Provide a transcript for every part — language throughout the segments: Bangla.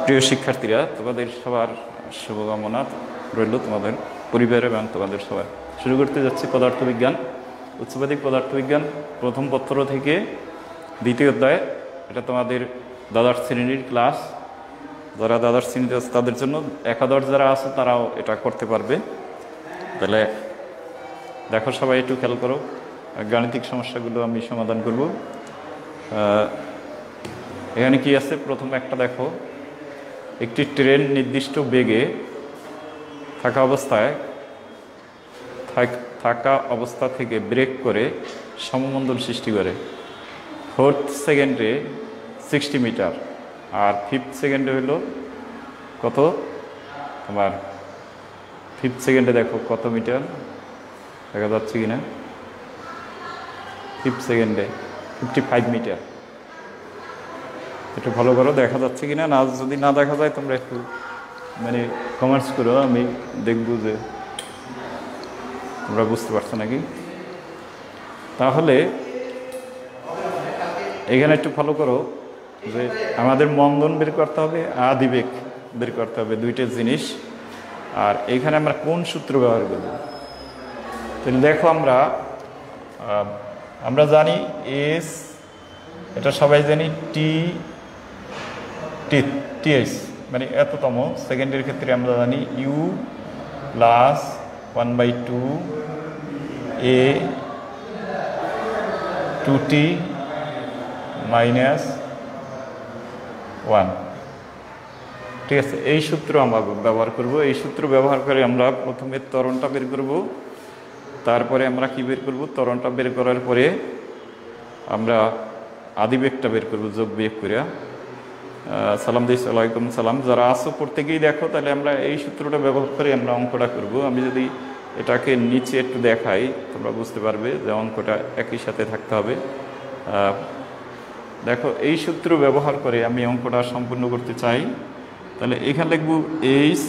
প্রিয় শিক্ষার্থীরা, তোমাদের সবার শুভকামনা রইল, তোমাদের পরিবার এবং তোমাদের সবার। শুরু করতে যাচ্ছি পদার্থবিজ্ঞান, উচ্চমাধ্যমিক পদার্থবিজ্ঞান প্রথম পত্র থেকে দ্বিতীয় অধ্যায়। এটা তোমাদের দ্বাদশ শ্রেণীর ক্লাস। যারা দ্বাদশ শ্রেণীতে আছে তাদের জন্য, একাদশ যারা আছে তারাও এটা করতে পারবে। তাহলে দেখো, সবাই একটু খেয়াল করো, গাণিতিক সমস্যাগুলো আমি সমাধান করব। এখানে কি আছে? প্রথম একটা দেখো, একটি ট্রেন নির্দিষ্ট বেগে থাকা অবস্থা থেকে ব্রেক করে সমমণ্ডল সৃষ্টি করে। 4th সেকেন্ডে 60 মিটার, আর 5th সেকেন্ডে হইল কত? তোমার 5th সেকেন্ডে দেখো কত মিটার দেখা যাচ্ছে কিনা। 5th সেকেন্ডে 55 মিটার। একটু ভালো করো, দেখা যাচ্ছে কিনা। না, যদি না দেখা যায় তোমরা একটু কমেন্টস করো, আমি দেখব যে তোমরা বুঝতে পারছো নাকি। তাহলে এখানে একটু ফলো করো যে আমাদের মন্দন বের করতে হবে, আদিবেগ বের করতে হবে, দুইটা জিনিস। আর এইখানে আমরা কোন সূত্র ব্যবহার করব? তাহলে দেখো, আমরা জানি এস, এটা সবাই জানি, টিএস এততম সেকেন্ডের ক্ষেত্রে আমরা জানি you plus 1/2 A 2t minus 1। ঠিক আছে, এই সূত্র আমরা ব্যবহার করব। এই সূত্র ব্যবহার করে আমরা প্রথমে ত্বরণটা বের করব, তারপরে আমরা কি বের করব? ত্বরণটা বের করার পরে আমরা আদিবেগটা বের করব, যোগ বিয়োগ করে। সালাম দিস, ওয়ালাইকুম সালাম। যারা আসো প্রত্যেকেই দেখো, তাহলে আমরা এই সূত্রটা ব্যবহার করে আমরা অঙ্কটা করব। আমি যদি এটাকে নিচে একটু দেখাই, তোমরা বুঝতে পারবে যে অঙ্কটা একই সাথে থাকতে হবে। দেখো, এই সূত্র ব্যবহার করে আমি অঙ্কটা সম্পূর্ণ করতে চাই। তাহলে এখানে লিখব এইচ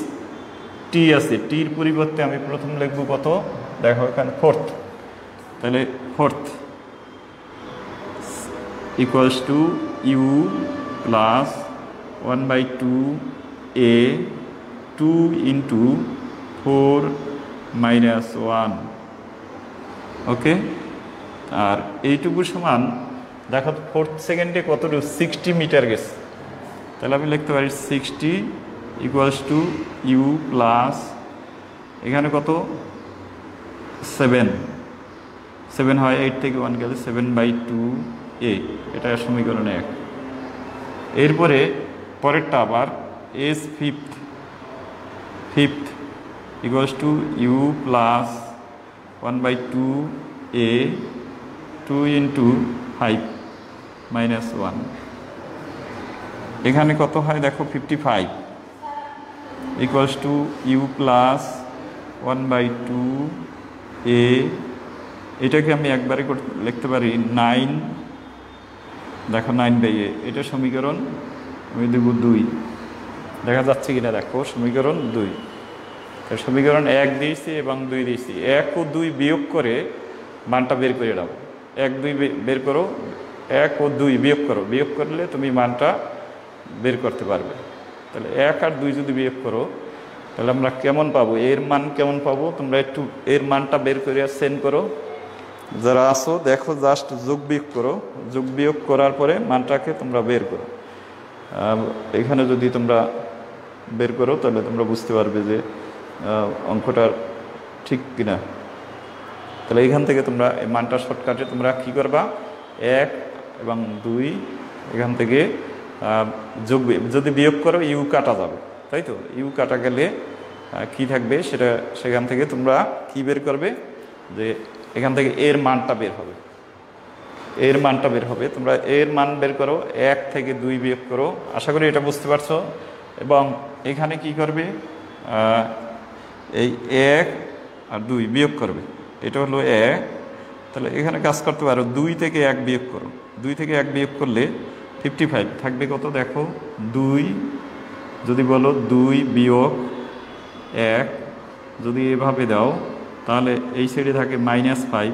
টি আছে, টির পরিবর্তে আমি প্রথম লিখব কত? দেখো এখানে 4th, তাহলে 4th equals to U plus 1/2 a 2 into 4 minus 1। Okay, আর এইটুকু সমান দেখো 4th সেকেন্ডে কতটুকু? 60 মিটার গেছে। তাহলে আমি লিখতে পারি 60 ইকুয়ালস টু ইউ প্লাস এখানে কত? 7 হয়, 8 থেকে 1 গেলে 7/2 এ, এটা সমীকরণ 1। এরপরে পরেরটা আবার S 5th equals to U plus 1/2 a 2 into 5 minus 1। এখানে কত হয় দেখো? 55 equals to U plus 1/2 a, এটাকে আমি একবারে লিখতে পারি 9। দেখো 9/a, এটা সমীকরণ আমি দেব 2। দেখা যাচ্ছে কিনা দেখো, সমীকরণ 2। সমীকরণ 1 দিয়েছি এবং 2 দিয়েছি। 1 ও 2 বিয়োগ করে মানটা বের করে দাও। 1 2 বের করো, 1 ও 2 বিয়োগ করো, বিয়োগ করলে তুমি মানটা বের করতে পারবে। তাহলে 1 আর 2 যদি বিয়োগ করো, তাহলে আমরা কেমন পাবো? এর মান কেমন পাবো? তোমরা একটু এর মানটা বের করে সেন্ড করো। যারা আসো দেখো, জাস্ট যোগ বিয়োগ করো, যোগ বিয়োগ করার পরে মানটাকে তোমরা বের করো। এখানে যদি তোমরা বের করো, তাহলে তোমরা বুঝতে পারবে যে অঙ্কটা ঠিক কিনা। তাহলে এখান থেকে তোমরা এই মানটা শর্টকাটে তোমরা কী করবা? 1 এবং 2 এখান থেকে যোগ, যদি বিয়োগ করো ইউ কাটা যাবে, তাই তো? ইউ কাটা গেলে কি থাকবে সেটা, সেখান থেকে তোমরা কি বের করবে? যে এখান থেকে এর মানটা বের হবে, এর মানটা বের হবে। তোমরা এর মান বের করো, 1 থেকে 2 বিয়োগ করো। আশা করি এটা বুঝতে পারছো। এবং এখানে কি করবে? এই 1 আর 2 বিয়োগ করবে, এটা হলো 1। তাহলে এখানে কাজ করতে পারো, 2 থেকে 1 বিয়োগ করো। 2 থেকে 1 বিয়োগ করলে 55 থাকবে কত? দেখো 2 যদি বলো 2 বিয়োগ 1 যদি এভাবে দাও, তাহলে এই সাইডে থাকে -5।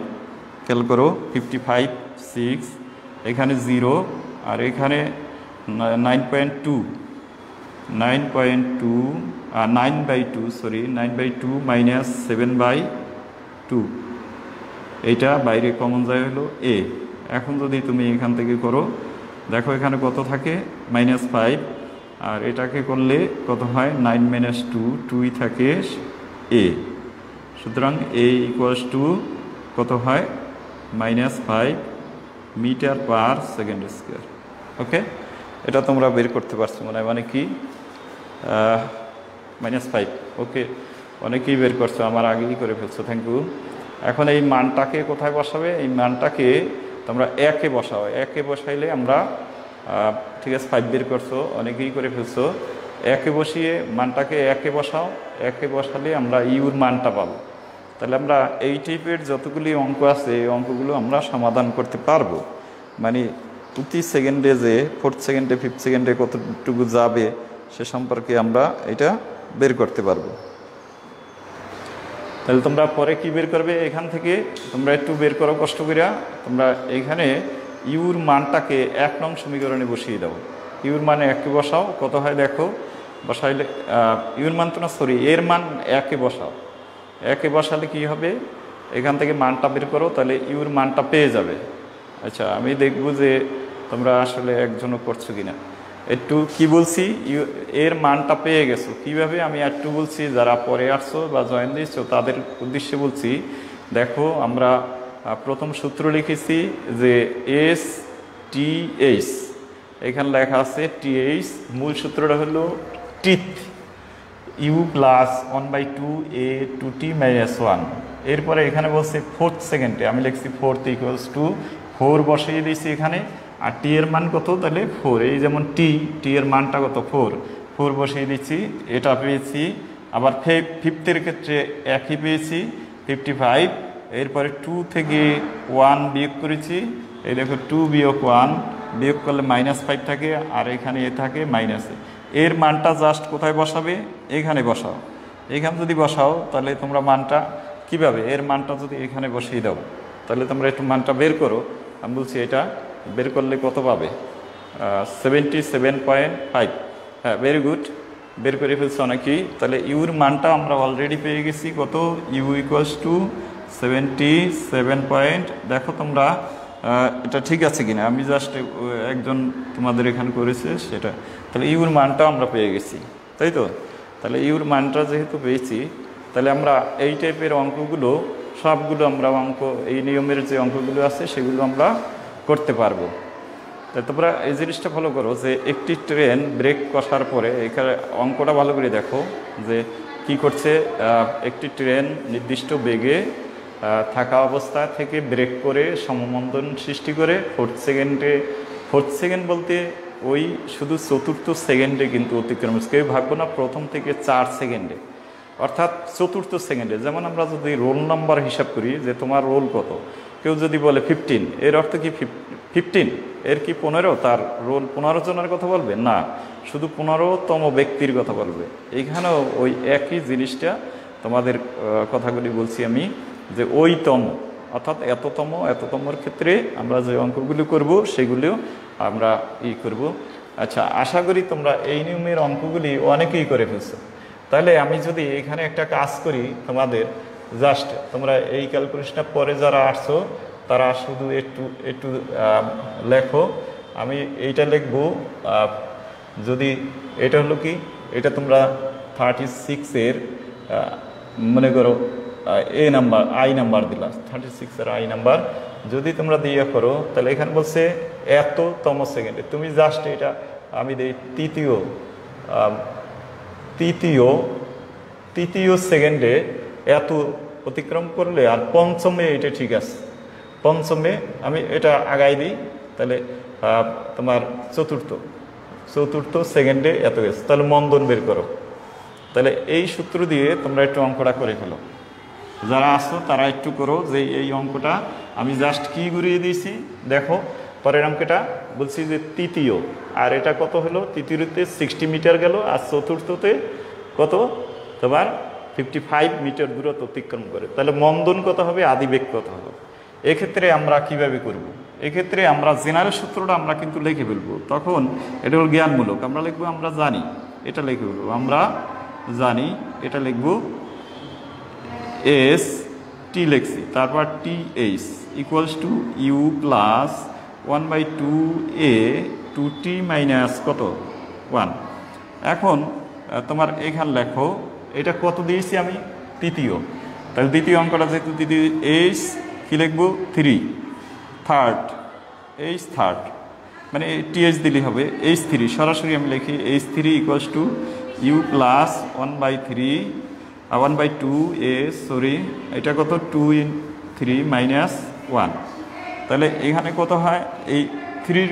খেয়াল করো, 55 6, এখানে 0, আর এখানে 9.2 9/2 সরি 9/2 মাইনাস 7/2, এইটা বাইরে কমন যায় হলো এ। এখন যদি তুমি এখান থেকে করো, দেখো এখানে কত থাকে -5, আর এটাকে করলে কত হয় 9 - 2, 2ই থাকে এ। সুতরাং এ ইকুয়ালস টু কত হয় -5 মিটার পার সেকেন্ড স্কোয়ার। ওকে, এটা তোমরা বের করতে পারছো মনে হয়, মানে কি -5। ওকে, অনেকেই বের করছো, আমার আগেই করে ফেলছো, থ্যাংক ইউ। এখন এই মানটাকে কোথায় বসাবে? এই মানটাকে তোমরা একে বসাও, একে বসাইলে আমরা ঠিক আছে 5 বের করছো, অনেকেই করে ফেলছো। একে বসিয়ে মানটাকে একে বসাও, একে বসালে আমরা ইউর মানটা পাবো। তাহলে আমরা এই টাইপের যতগুলি অঙ্ক আছে এই অঙ্কগুলো আমরা সমাধান করতে পারবো। মানে প্রতি সেকেন্ডে যে 4th সেকেন্ডে 5th সেকেন্ডে কতটুকু যাবে সে সম্পর্কে আমরা এটা বের করতে পারবো। তাহলে তোমরা পরে কি বের করবে? এখান থেকে তোমরা একটু বের করো কষ্ট করিয়া। তোমরা এইখানে ইউর মানটাকে 1 নং সমীকরণে বসিয়ে দাও। ইউর মানে একে বসাও, কত হয় দেখো, বসাইলে ইউর মান তো না, সরি এর মান একে বসাও। একে বসালে কি হবে, এখান থেকে মানটা বের করো, তাহলে ইউর মানটা পেয়ে যাবে। আচ্ছা, আমি দেখব যে তোমরা আসলে একজনও করছো কিনা। একটু কি বলছি, এর মানটা পেয়ে গেছো কিভাবে, আমি একটু বলছি, যারা পরে আসছো বা জয়েন দিয়েছো তাদের উদ্দেশ্যে বলছি। দেখো আমরা প্রথম সূত্র লিখেছি যে STH, এখানে লেখা আছে TH, মূল সূত্রটা হলো teeth you plus 1/2 a 2t - 1। এরপরে এখানে বলছে 4th সেকেন্ডে, আমি লিখছি 4th ইকুয়ালস টু 4 বসিয়ে দিয়েছি এখানে, আর টি এর মান কত, তাহলে 4। এই যেমন টি এর মানটা কত 4 বসিয়ে দিচ্ছি, এটা পেয়েছি। আবার 5th ক্ষেত্রে একই পেয়েছি 55। এরপরে 2 থেকে 1 বিয়োগ করেছি, এই দেখো 2 বিয়োগ 1 বিয়োগ করলে -5 থাকে, আর এখানে এ থাকে -এ। এর মানটা জাস্ট কোথায় বসাবে, এখানে বসাও। এখানে যদি বসাও তাহলে তোমরা মানটা কিভাবে, এর মানটা যদি এখানে বসিয়ে দাও, তাহলে তোমরা একটু মানটা বের করো। আমি বলছি এটা বের করলে কত পাবে, 77.5। হ্যাঁ, ভেরি গুড, বের করে ফেলছে অনেকেই। তাহলে ইউর মানটা আমরা অলরেডি পেয়ে গেছি, কত, ইউ ইকুয়ালস টু 77 দেখো তোমরা এটা ঠিক আছে কিনা, আমি জাস্ট একজন তোমাদের এখানে করেছে সেটা। তাহলে ইউর মানটা আমরা পেয়ে গেছি, তাই তো? তাহলে ইউর মানটা যেহেতু পেয়েছি, তাহলে আমরা এই টাইপের অঙ্কগুলো সবগুলো আমরা এই নিয়মের যে অঙ্কগুলো আছে সেগুলো আমরা করতে পারবো। তাই তোমরা এই জিনিসটা ফলো করো যে একটি ট্রেন ব্রেক কষার পরে, এখানে অঙ্কটা ভালো করে দেখো যে কি করছে। একটি ট্রেন নির্দিষ্ট বেগে থাকা অবস্থা থেকে ব্রেক করে সমমন্দন সৃষ্টি করে 4th সেকেন্ড বলতে ওই শুধু 4th সেকেন্ডে কিন্তু অতিক্রম, কেউ ভাববো না প্রথম থেকে 4 সেকেন্ডে, অর্থাৎ 4th সেকেন্ডে। যেমন আমরা যদি রোল নাম্বার হিসাব করি যে তোমার রোল কত, কেউ যদি বলে 15, এর অর্থ কি 15, এর কি 15, তার রোল 15 জনের কথা বলবে না, শুধু 15তম ব্যক্তির কথা বলবে। এইখানেও ওই একই জিনিসটা তোমাদের কথাগুলি বলছি আমি, যে ওইতম, অর্থাৎ এততমর ক্ষেত্রে আমরা যে অঙ্কগুলি করব সেগুলিও আমরা করব। আচ্ছা, আশা করি তোমরা এই নিয়মের অঙ্কগুলি অনেকেই করে ফেলছো। তাহলে আমি যদি এখানে একটা কাজ করি তোমাদের, জাস্ট তোমরা এই ক্যালকুলেশনটা পরে যারা আসছো তারা শুধু একটু লেখো। আমি এইটা লিখবো, যদি এটা হলো কি, এটা তোমরা 36-এর মনে করো আই নাম্বার দিলা, 36-এর আই নাম্বার যদি তোমরা দিয়ে করো, তাহলে এখানে বলছে এততম সেকেন্ডে। তুমি জাস্ট এটা আমি দিই তৃতীয় সেকেন্ডে এত অতিক্রম করলে, আর পঞ্চমে এটা ঠিক আছে, পঞ্চমে আমি এটা আগাই দিই, তাহলে তোমার চতুর্থ সেকেন্ডে এত গেছে, তাহলে মন্দন বের করো। তাহলে এই সূত্র দিয়ে তোমরা একটু অঙ্কটা করে ফেলো, যারা আসো তারা একটু করো। যে এই অঙ্কটা আমি জাস্ট কি ঘুরিয়ে দিয়েছি দেখো, পরের অঙ্কটা বলছি যে তৃতীয়, আর এটা কত হলো, তৃতীয়তে 60 মিটার গেল, আর চতুর্থতে কত তোমার 55 মিটার দূরত্ব অতিক্রম করে। তাহলে মন্দন কত হবে, আদিবেগ কত হবে। এক্ষেত্রে আমরা কিভাবে করব, এক্ষেত্রে আমরা জেনারেল সূত্রটা আমরা কিন্তু লিখে ফেলবো, তখন এটা হল জ্ঞানমূলক, আমরা লিখবো আমরা জানি এটা লিখে বলবো, আমরা জানি এটা লিখব এস টি লিখছি, তারপর T H equals to U plus 1/2a 2t minus কত 1। এখন তোমার এখানে লেখো এটা কত দিয়েছি আমি, তৃতীয়, তাহলে দ্বিতীয় অঙ্কটা যেহেতু দ্বিতীয়, এইচ কী লিখবো 3, থার্ড এইচ থার্ড, মানে টিএইচ দিলে হবে এইচ 3, সরাসরি আমি লিখি H 3 equals to U plus 1/2a sorry এটা কত 2 × 3 মাইনাস 1। তাহলে এখানে কত হয়, এই 3-র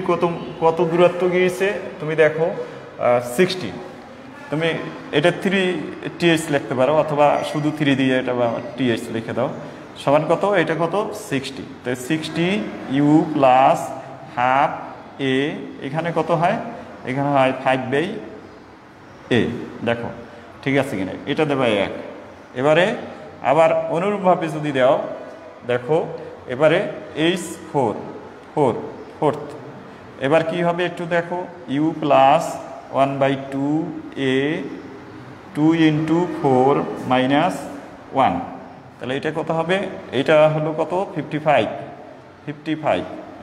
কত দূরত্ব গিয়েছে তুমি দেখো 60, তুমি এটা 3th লিখতে পারো অথবা শুধু 3 দিয়ে এটা th লিখে দাও, সমান কত, এটা কত 60, তাই 60 ইউ প্লাস হাফ এ, এখানে কত হয়, এখানে হয় 5/a, দেখো ঠিক আছে কিনা, এটা দেবা 1। এবারে আবার অনুরূপভাবে যদি দাও দেখো এবারে এইচ 4th, এবার কি হবে একটু দেখো, ইউ প্লাস 1/2a 2 × 4 মাইনাস 1, তাহলে এটা কত হবে, এটা হলো কত 55।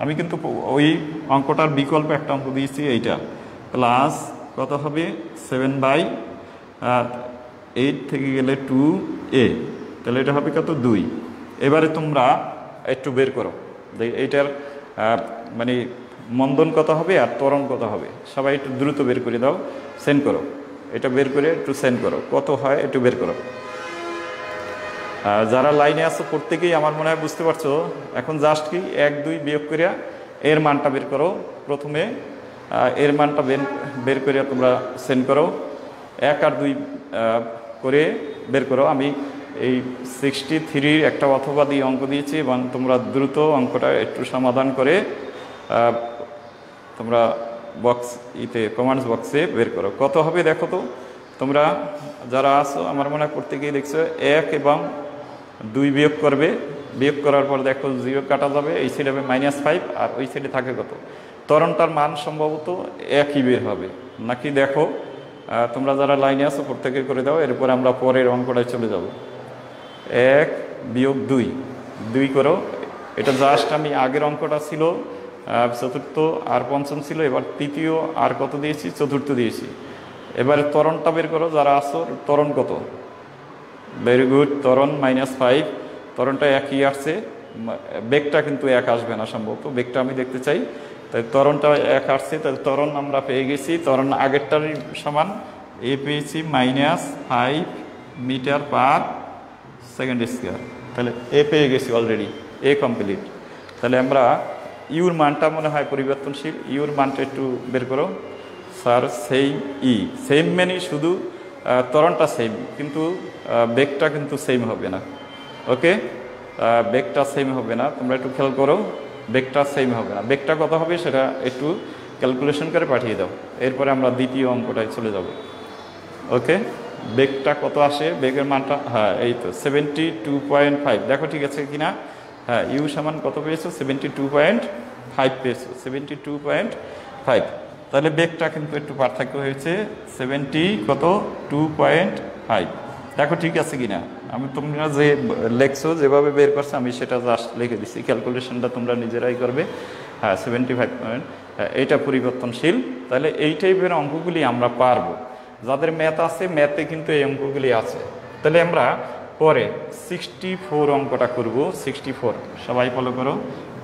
আমি কিন্তু ওই অঙ্কটার বিকল্প একটা অঙ্ক দিয়েছি, এইটা প্লাস কত হবে 7/8 থেকে গেলে 2a, তাহলে এটা হবে কত 2। এবারে তোমরা একটু বের করো এইটার মানে মন্দন কত হবে আর ত্বরণ কত হবে, সবাই একটু দ্রুত বের করে দাও, সেন্ড করো, এটা বের করে একটু সেন্ড করো, কত হয় একটু বের করো। যারা লাইনে আছো প্রত্যেকেই আমার মনে হয় বুঝতে পারছো, এখন জাস্ট কি 1 2 বিয়োগ করিয়া এর মানটা বের করো, প্রথমে এর মানটা বের করিয়া তোমরা সেন্ড করো, 1 আর 2 করে বের করো। আমি এই 63 একটা অথবা দিয়ে অঙ্ক দিয়েছি এবং তোমরা দ্রুত অঙ্কটা একটু সমাধান করে তোমরা কমেন্টস বক্সে বের করো, কত হবে দেখো তো তোমরা যারা আছো, আমার মনে হয় প্রত্যেকেই দেখছো 1 এবং 2 বিয়োগ করবে, বিয়োগ করার পর দেখো 0 কাটা যাবে, এই সাইডে হবে -5 আর ওই সাইডে থাকে কত, ত্বরণটার মান সম্ভবত 1ই বের হবে নাকি, দেখো তোমরা যারা লাইনে আছো প্রত্যেকে করে দাও, এরপর আমরা পরের অঙ্কটায় চলে যাব। 1 বিয়োগ 2 করো, এটা জাস্ট আমি আগের অঙ্কটা ছিল চতুর্থ আর পঞ্চম ছিল, এবার তৃতীয় আর কত দিয়েছি, চতুর্থ দিয়েছি। এবারে ত্বরণটা বের করো, যারা আসো ত্বরণ কত, ভেরি গুড, ত্বরণ -5, ত্বরণটা 1ই আসছে, বেগটা কিন্তু 1 আসবে না সম্ভবত, বেগটা আমি দেখতে চাই, তাই ত্বরণটা 1 আসছে, তাহলে ত্বরণ আমরা পেয়ে গেছি, ত্বরণ আগেরটারই সমান, এ পেয়েছি -5 m/s², তাহলে এ পেয়ে গেছি অলরেডি, এ কমপ্লিট। তাহলে আমরা ইউর মানটা মনে হয় পরিবর্তনশীল, ইউর মানটা একটু বের করো স্যার, সেম মানে শুধু ত্বরণটা সেম, কিন্তু বেগটা কিন্তু সেম হবে না, ওকে, বেগটা সেম হবে না, তোমরা একটু খেয়াল করো, বেগটা সেম হবে না, বেগটা কত হবে সেটা একটু ক্যালকুলেশন করে পাঠিয়ে দাও, এরপরে আমরা দ্বিতীয় অঙ্কটায় চলে যাব। ওকে, বেগটা কত আসে, বেগের মানটা, হ্যাঁ এই তো 72.5, দেখো ঠিক আছে কিনা, হ্যাঁ ইউ সমান কত পেয়েছো 72.5 পেয়েছো, 72.5, তাহলে বেগটা কিন্তু একটু পার্থক্য হয়েছে, 2.5, দেখো ঠিক আছে কিনা, আমি তোমরা যে লেখছো যেভাবে বের করছো আমি সেটা জাস্ট লিখে দিচ্ছি, ক্যালকুলেশনটা তোমরা নিজেরাই করবে। হ্যাঁ 75 পয়েন্ট, এইটা পরিবর্তনশীল, তাহলে এই টাইপের অঙ্কগুলি আমরা পারবো, যাদের ম্যাথ আছে ম্যাথে কিন্তু এই অঙ্কগুলি আছে। তাহলে আমরা পরে 64 অঙ্কটা করব, 64 সবাই ফলো করো,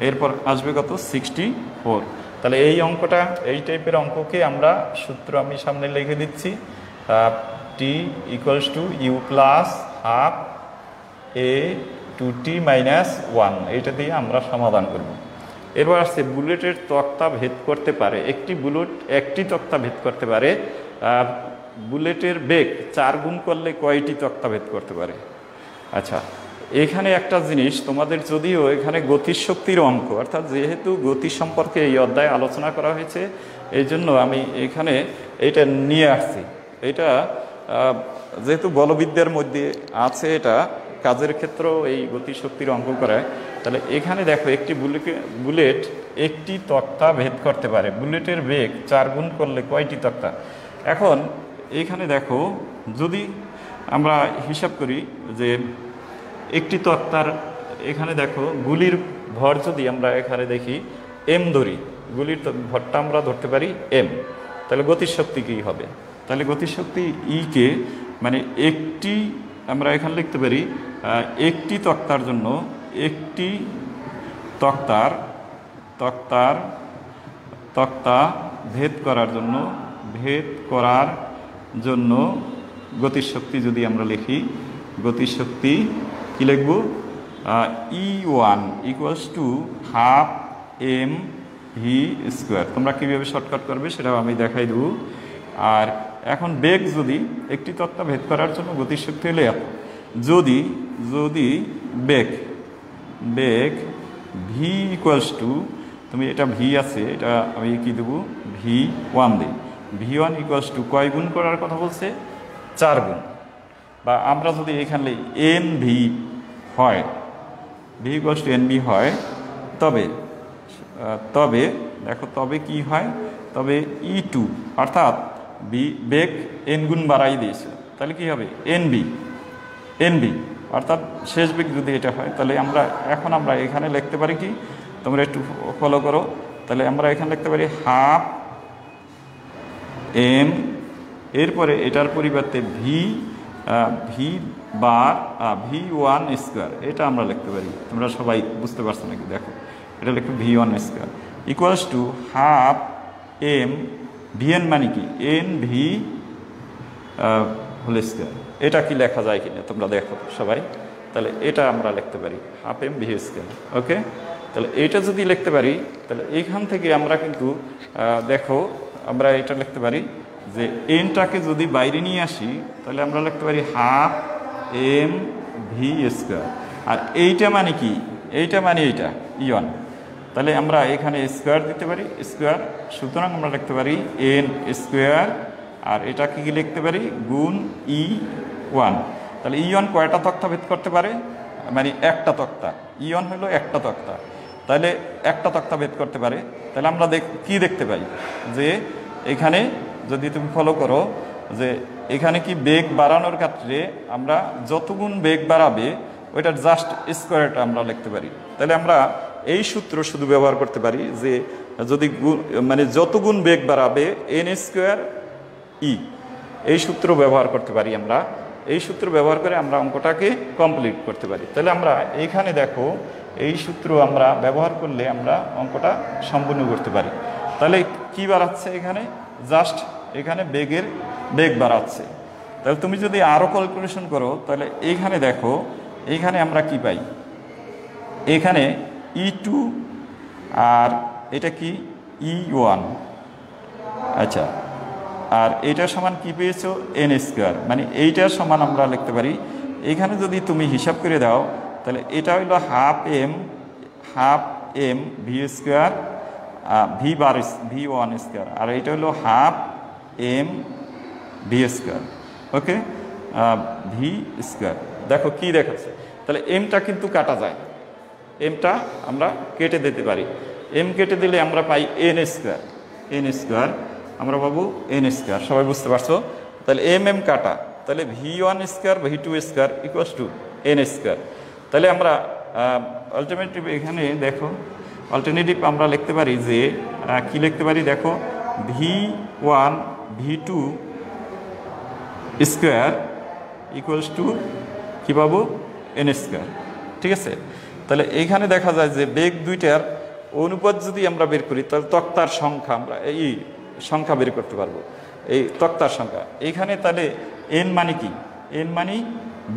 এরপর আসবে কত 64, তাহলে এই অঙ্কটা, এই টাইপের অঙ্ককে আমরা সূত্র আমি সামনে লিখে দিচ্ছি, t equals to U plus half a 2t minus 1, এইটা দিয়ে আমরা সমাধান করব। এরপর আসছে বুলেটের তক্তা ভেদ করতে পারে, একটি তক্তা ভেদ করতে পারে, বুলেটের বেগ 4 গুণ করলে কয়টি তক্তা ভেদ করতে পারে। আচ্ছা, এখানে একটা জিনিস তোমাদের, যদিও এখানে গতিশক্তির অঙ্ক, অর্থাৎ যেহেতু গতি সম্পর্কে এই অধ্যায়ে আলোচনা করা হয়েছে, এই জন্য আমি এখানে এটা নিয়ে আসছি, এটা যেহেতু বলবিদ্যার মধ্যে আছে, এটা কাজের ক্ষেত্রেও এই গতিশক্তির অঙ্ক করায়, তাহলে এখানে দেখো একটি বুলেট একটি তক্তা ভেদ করতে পারে, বুলেটের বেগ 4 গুণ করলে কয়টি তক্তা। এখন এইখানে দেখো যদি আমরা হিসাব করি যে একটি তক্তার এখানে দেখো গুলির ভর যদি আমরা এখানে দেখি এম ধরি, গুলির ভরটা আমরা ধরতে পারি এম, তাহলে গতিশক্তি কী হবে? তাহলে গতিশক্তি ইকে মানে একটি আমরা এখানে লিখতে পারি একটি তক্তার জন্য একটি তক্তা ভেদ করার জন্য গতিশক্তি যদি আমরা লিখি, গতিশক্তি কি লিখব? E1 equals to half M V square. তোমরা কীভাবে শর্টকাট করবে সেটাও আমি দেখাই দেবো। আর এখন বেগ যদি একটি তক্তা ভেদ করার জন্য গতিশক্তি হলে যদি বেগ ভি ইকুয়ালস টু, তুমি এটা ভি আছে, এটা আমি কি দেবো? V1 দিই। V1 ইকুয়ালস টু কয় গুণ করার কথা বলছে? 4 গুণ। বা আমরা যদি এখানে এন ভি হয়, V equals to N V হয়, তবে দেখো তবে কি হয়? তবে E2 অর্থাৎ বেগ এন গুণ বাড়াই দিয়েছে, তাহলে কি হবে? এনবি অর্থাৎ শেষ বেগ যদি এটা হয়, তাহলে এখন আমরা এখানে লিখতে পারি কি? তোমরা একটু ফলো করো। তাহলে আমরা এখানে লিখতে পারি হাফ এম, এরপরে এটার পরিবর্তে V1 স্কোয়ার, এটা আমরা লিখতে পারি। তোমরা সবাই বুঝতে পারছো নাকি? দেখো এটা লিখবো V1 square equals to half M VN মানে কি? N V whole square. এটা কি লেখা যায় কিনা তোমরা দেখো সবাই। তাহলে এটা আমরা লিখতে পারি হাফ এম ভি স্কোয়ার। ওকে, তাহলে এটা যদি লিখতে পারি, তাহলে এইখান থেকে আমরা কিন্তু দেখো আমরা এটা লিখতে পারি যে এনটাকে যদি বাইরে নিয়ে আসি, তাহলে আমরা লিখতে পারি হাফ এম ভি স্কোয়ার। আর এইটা মানে কি? এইটা মানে এইটা E1, তাহলে আমরা এখানে স্কোয়ার দিতে পারি, স্কোয়ার। সুতরাং আমরা লিখতে পারি এন স্কোয়ার, আর এটা কি লিখতে পারি? গুণ E1। তাহলে E1 কয়টা তক্তা ভেদ করতে পারে? মানে একটা তক্তা। E1 হলো একটা তক্তা, তাহলে একটা তক্তা ভেদ করতে পারে। তাহলে আমরা কি দেখতে পাই যে এখানে যদি তুমি ফলো করো যে এখানে কি বেগ বাড়ানোর ক্ষেত্রে আমরা যত গুণ বেগ বাড়াবে ওইটার জাস্ট স্কোয়ারটা আমরা লিখতে পারি। তাহলে আমরা এই সূত্র শুধু ব্যবহার করতে পারি যে যদি মানে যত গুণ বেগ বাড়াবে এন স্কোয়ার ই, এই সূত্র ব্যবহার করতে পারি। আমরা এই সূত্র ব্যবহার করে আমরা অঙ্কটাকে কমপ্লিট করতে পারি। তাহলে আমরা এইখানে দেখো এই সূত্র আমরা ব্যবহার করলে আমরা অঙ্কটা সম্পূর্ণ করতে পারি। তাহলে কি বাড়াচ্ছে এখানে? জাস্ট এখানে বেগ বাড়াচ্ছে। তাহলে তুমি যদি আরও ক্যালকুলেশন করো, তাহলে এইখানে দেখো এইখানে আমরা কি পাই? এখানে E2 আর এটা কি E1, আচ্ছা, আর এইটার সমান কি পেয়েছো? এন স্কোয়ার, মানে এইটার সমান আমরা লিখতে পারি। এইখানে যদি তুমি হিসাব করে দাও, তাহলে এটা হইলো half M V square V1 square, আর এটা হলো half M V square. Okay, V square. দেখো কি দেখাচ্ছে? তাহলে এমটা কিন্তু কাটা যায়, এমটা আমরা কেটে দিতে পারি। এম কেটে দিলে আমরা পাই এন স্কোয়ার, আমরা পাবো এন স্কোয়ার। সবাই বুঝতে পারছো? তাহলে এম কাটা, তাহলে V1 square V2 square equals two N square. তাহলে আমরা অল্টারনেটিভ এখানে দেখো অল্টারনেটিভ আমরা লিখতে পারি যে কি লিখতে পারি? দেখো V1 V2 square equals two কী পাবো? N square. ঠিক আছে, তাহলে এইখানে দেখা যায় যে বেগ দুইটার অনুপাত যদি আমরা বের করি, তাহলে তক্তার সংখ্যা আমরা এই সংখ্যা বের করতে পারবো, এই তক্তার সংখ্যা। এইখানে তাহলে এন মানে কি? এন মানে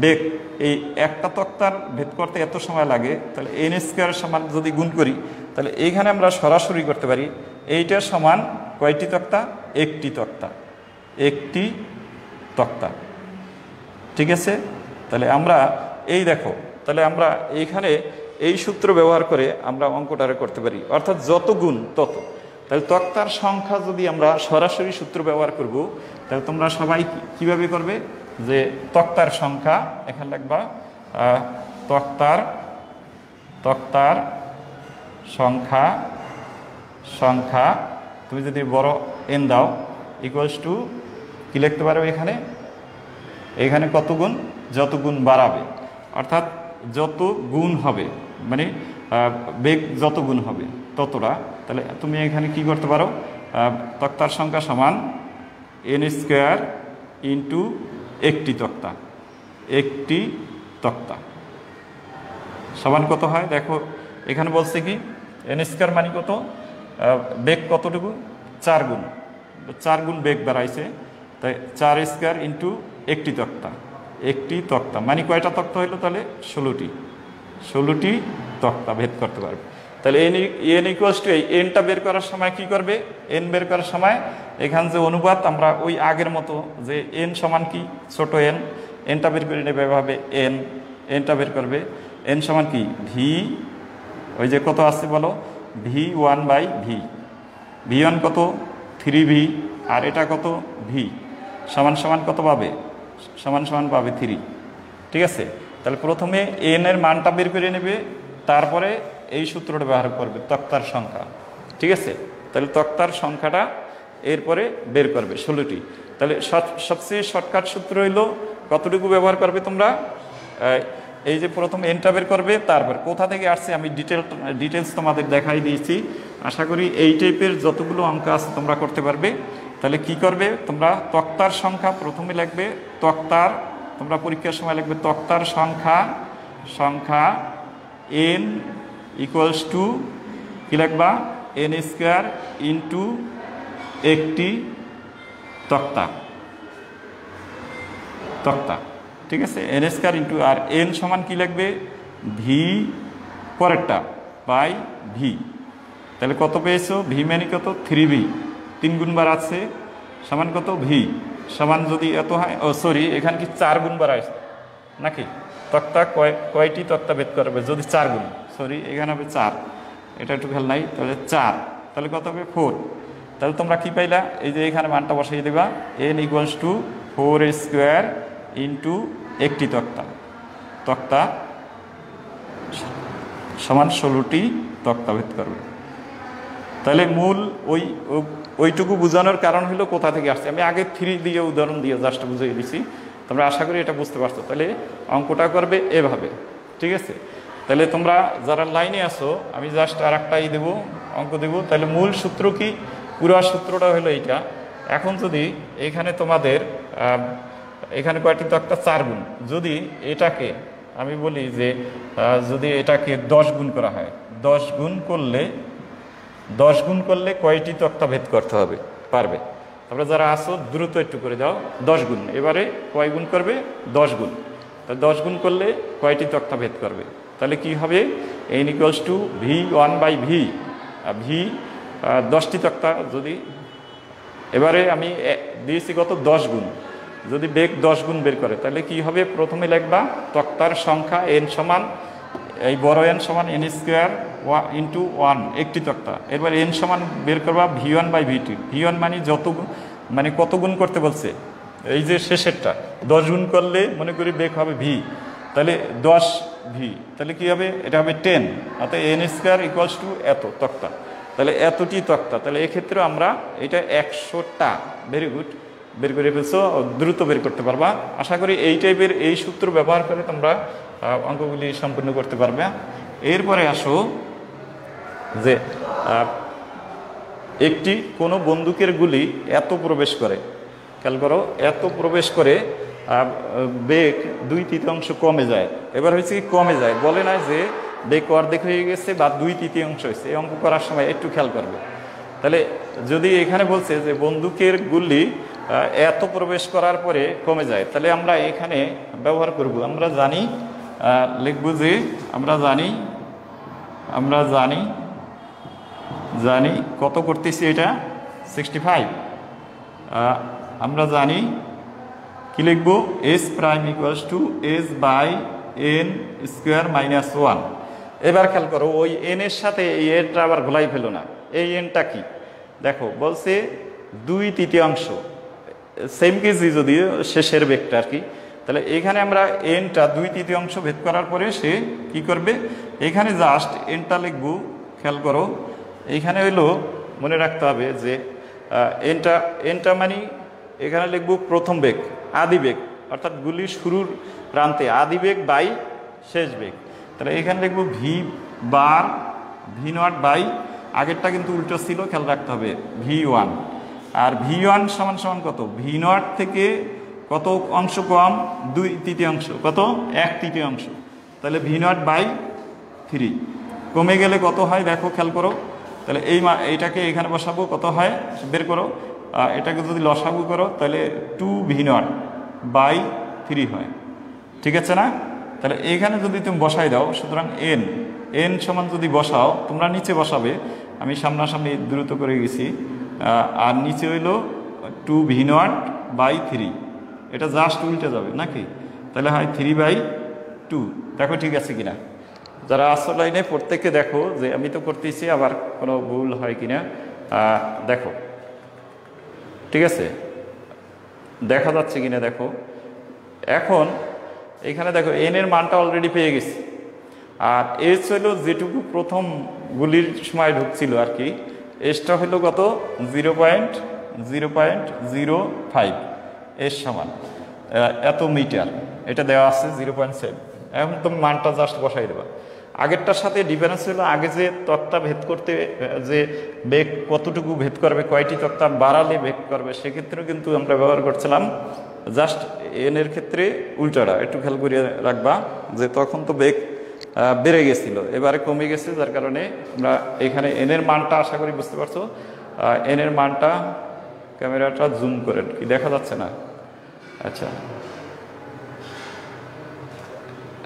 বেগ। এই একটা তক্তার ভেদ করতে এত সময় লাগে, তাহলে এন স্কোয়ার সমান যদি গুণ করি, তাহলে এইখানে আমরা সরাসরি করতে পারি এইটার সমান কয়টি তক্তা? একটি তক্তা। ঠিক আছে, তাহলে আমরা এই দেখো, তাহলে আমরা এইখানে এই সূত্র ব্যবহার করে আমরা অঙ্কটারে করতে পারি, অর্থাৎ যত গুণ তত। তাহলে তক্তার সংখ্যা যদি আমরা সরাসরি সূত্র ব্যবহার করব, তাহলে তোমরা সবাই কিভাবে করবে? যে তক্তার সংখ্যা এখানে লিখবা, তক্তার সংখ্যা তুমি যদি বড় এন দাও ইকুয়ালস টু কি লিখতে পারো এখানে, এখানে কত গুণ, যত গুণ বাড়াবে, অর্থাৎ যত গুণ হবে, মানে বেগ যত গুণ হবে ততটা। তাহলে তুমি এখানে কি করতে পারো, তক্তার সংখ্যা সমান এন স্কোয়ার ইন্টু একটি তক্তা, একটি তক্তা সমান কত হয় দেখো, এখানে বলছে কি এন স্কোয়ার মানে কত, বেগ কতটুকু, 4 গুণ, 4 গুণ বেগ বাড়াইছে, তাই 4 স্কোয়ার ইন্টু একটি তক্তা, একটি তক্তা মানে কয়টা তক্তা হইলো, তাহলে 16টি তক্তা ভেদ করতে পারবে। তাহলে এন ইকুয়ালস টু এই এনটা বের করার সময় কি করবে, এন বের করার সময় এখান যে অনুপাত আমরা ওই আগের মতো যে এন সমান কি, ছোট এনটা বের করে নেবে এভাবে, এনটা বের করবে, এন সমান কি ভি, ওই যে কত আছে বলো, V1 বাই V1 কত 3V, আর এটা কত ভি, সমান সমান কত পাবে, সমান সমান পাবে 3। ঠিক আছে, তাহলে প্রথমে এন এর মানটা বের করে নেবে, তারপরে এই সূত্রটা ব্যবহার করবে তক্তার সংখ্যা। ঠিক আছে, তাহলে তক্তার সংখ্যাটা এরপরে বের করবে 16টি। তাহলে সবচেয়ে শর্টকাট সূত্র হইল কতটুকু ব্যবহার করবে তোমরা, এই যে প্রথম এনটা বের করবে, তারপর কোথা থেকে আসছে আমি ডিটেলস তোমাদের দেখাই দিয়েছি। আশা করি এই টাইপের যতগুলো অঙ্ক আছে তোমরা করতে পারবে। তাহলে কি করবে তোমরা, তক্তার সংখ্যা প্রথমে লিখবে, তক্তার, তোমরা পরীক্ষার সময় লিখবে তক্তার সংখ্যা এন ইকুয়ালস টু কি লিখবা, এন স্কোয়ার ইন্টু একটি তক্তা, ঠিক আছে, এন স্কোয়ার ইন্টু, আর এন সমান কি লিখবে, ভি পরেরটা বাই ভি। তাহলে কত পেয়েছো, ভি মানে কত 3V, 3 গুণ বার আছে, সমান কত ভি, সমান যদি এত হয়, ও সরি এখানে কি 4 গুণ বার আছে নাকি, তক্তা কয়টি তক্তা ভেদ করবে, যদি 4 গুণ, সরি এখানে হবে 4, এটা একটু খেয়াল নাই, তাহলে 4, তাহলে কত হবে 4। তাহলে তোমরা কি পাইলা, এই যে এখানে মানটা বসাই দেবা, N equals two 4 square into একটি তক্তা সমান 16টি তক্তা ভেদ করবে। তাহলে মূল ওইটুকু বোঝানোর কারণ হলো কোথা থেকে আসছে, আমি আগে 3 দিয়ে উদাহরণ দিয়ে জাস্ট বুঝিয়ে দিছি, তোমরা আশা করি এটা বুঝতে পারছো। তাহলে অঙ্কটা করবে এভাবে, ঠিক আছে। তাহলে তোমরা যারা লাইনে আসো, আমি জাস্ট আর একটাই দেবো, অঙ্ক দেবো। তাহলে মূল সূত্র কি, পুরো সূত্রটা হলো এইটা। এখন যদি এখানে তোমাদের এখানে কয়টি তক্তা, 4 গুণ, যদি এটাকে আমি বলি যে যদি এটাকে 10 গুণ করা হয়, 10 গুণ করলে কয়টি তক্তা ভেদ করতে হবে পারবে, তারপরে যারা আসো দ্রুত একটু করে দাও, 10 গুণ, এবারে কয় গুণ করবে, 10 গুণ, তাহলে 10 গুণ করলে কয়টি তক্তা ভেদ করবে, তাহলে কি হবে, N equals to V1 by V, V 10টি তক্তা, যদি এবারে আমি দিয়েছি কত 10 গুণ, যদি বেগ 10 গুণ বের করে তাহলে কি হবে, প্রথমে লিখবা তক্তার সংখ্যা এন সমান, এই বড় এন সমান এন স্কোয়ার ইন্টু 1 একটি তক্তা, এবার এন সমান বের করবা V1 বাই V2, V1 মানে মানে কত গুণ করতে বলছে, এই যে শেষেরটা 10 গুণ করলে মনে করি বেগ হবে ভি, তাহলে 10V, তাহলে কি হবে, এটা হবে 10, অর্থাৎ এন স্কোয়ার ইকুয়ালস টু এত তক্তা, তাহলে এতটি তক্তা, তাহলে এক্ষেত্রে আমরা এটা 100টা, ভেরি গুড, বের করে ফেলছো, দ্রুত বের করতে পারবা। আশা করি এই টাইপের এই সূত্র ব্যবহার করে তোমরা অঙ্কগুলি সম্পূর্ণ করতে পারবে। এরপরে আসো যে একটি কোনো বন্দুকের গুলি এত প্রবেশ করে, খেয়াল করো, এত প্রবেশ করে বেগ 2/3 কমে যায়। এবার হয়েছে কি কমে যায়, বলে না যে বেগ অর্ধেক হয়ে গেছে বা 2/3 হয়েছে, এই অঙ্ক করার সময় একটু খেয়াল করবে। তাহলে যদি এখানে বলছে যে বন্দুকের গুলি এত প্রবেশ করার পরে কমে যায়, তাহলে আমরা এখানে ব্যবহার করব, আমরা জানি, লিখব যে আমরা জানি কত করতেছি, এটা 65, আমরা জানি কি লিখব, S prime equals to S by N square minus 1। এবার খেয়াল করো, ওই এন এর সাথে এই এনটা আবার ঘোলাই ফেলো না, এই এনটা কি দেখো, বলছে 2/3, সেম কেজি যদি শেষের বেগটা আর কি, তাহলে এখানে আমরা এনটা 2/3 ভেদ করার পরে সে কি করবে, এখানে জাস্ট এনটা লিখবো। খেয়াল করো, এইখানে হইলো মনে রাখতে হবে যে এনটা মানে এখানে লিখব প্রথম বেগ, আদি বেগ, অর্থাৎ গুলির শুরুর প্রান্তে আদি বেগ বাই শেষ বেগ। তাহলে এখানে লিখব V bar V naught by, আগেরটা কিন্তু উল্টো ছিল, খেয়াল রাখতে হবে, V1। আর V1 সমান সমান কত? ভি নট থেকে কত অংশ কম? 2/3, কত? 1/3। তাহলে ভি নট বাই 3 কমে গেলে কত হয় দেখো, খেয়াল করো। তাহলে এইটাকে এখানে বসাবো, কত হয় বের করো। এটাকে যদি লসাগু করো তাহলে 2V0 বাই 3 হয়, ঠিক আছে না? তাহলে এইখানে যদি তুমি বসাই দাও, সুতরাং এন সমান যদি বসাও, তোমরা নিচে বসাবে, আমি সামনাসামনি দ্রুত করে গেছি। আর নিচে হইল 2V0 বাই 3, এটা জাস্ট উল্টে যাবে নাকি? তাহলে হয় 3/2। দেখো ঠিক আছে কিনা? যারা আসল লাইনে প্রত্যেককে দেখো যে আমি তো করতেছি, আবার কোনো ভুল হয় কিনা দেখো, ঠিক আছে? দেখা যাচ্ছে কিনা দেখো। এখন এখানে দেখো এর মানটা অলরেডি পেয়ে গেছি, আর এস হলো যেটুকু প্রথম গুলির সময় ঢুকছিল আর কি, এসটা হলো কত? 0.05 এর সমান এত মিটার, এটা দেওয়া আছে 0.7। এখন তুমি মানটা জাস্ট বসাই দেবা। আগেরটার সাথে ডিফারেন্স হলো, আগে যে তক্তা ভেদ করতে, যে বেগ কতটুকু ভেদ করবে, কয়টি তক্তা বাড়ালে ভেদ করবে, সেক্ষেত্রেও কিন্তু আমরা ব্যবহার করছিলাম জাস্ট এর ক্ষেত্রে উল্টাটা। একটু খেয়াল করে রাখবা যে তখন তো বেগ বেড়ে গেছিল, এবারে কমে গেছে, যার কারণে আমরা এখানে এর মানটা আশা করি বুঝতে পারছো। এর মানটা ক্যামেরাটা জুম করেন, কি দেখা যাচ্ছে না? আচ্ছা,